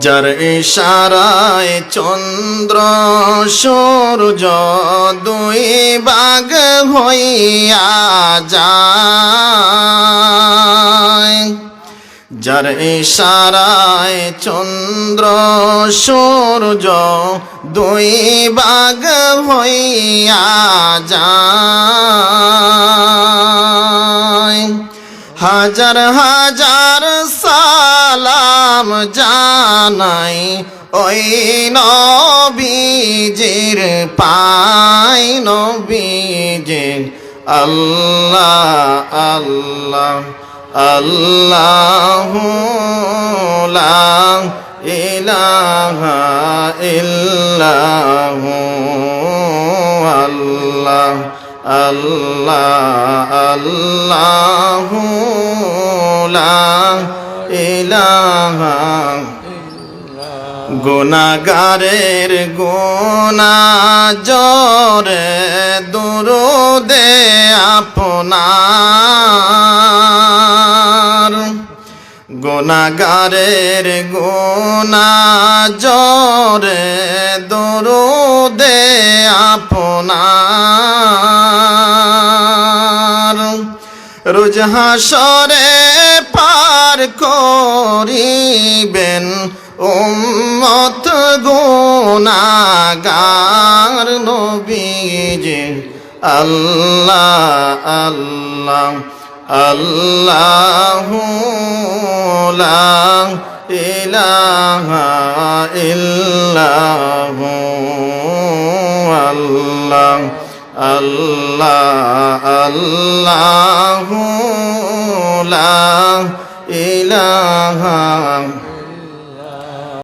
যার ইশারায় চন্দ্র সূর্য দুই ভাগ হইয়া যায়, যার ইশারায় চন্দ্র সূর্য দুই ভাগ হইয়া যায়। হাজার হাজার সালাম জানাই ওই নবীজির পায় নবীজির। আল্লাহ আল্লাহ আল্লাহু লা ইলাহা ইল্লাহু আল্লাহ আল্লাহ আল্লাহু লা ইলাহা। গুনাহগারের গুনাহ জরে দুরুদে আপনার, গুনাহগারের গুনাহ জরে দুরুদে আপনার। রোজ হাসরে পার করিবেন উম্মত গুনাহগার নবীজি। আল্লাহ আল্লাহ আল্লাহু লা ইলাহা ইল্লাহু আল্লাহ আল্লাহ আল্লাহু লা ইলাহা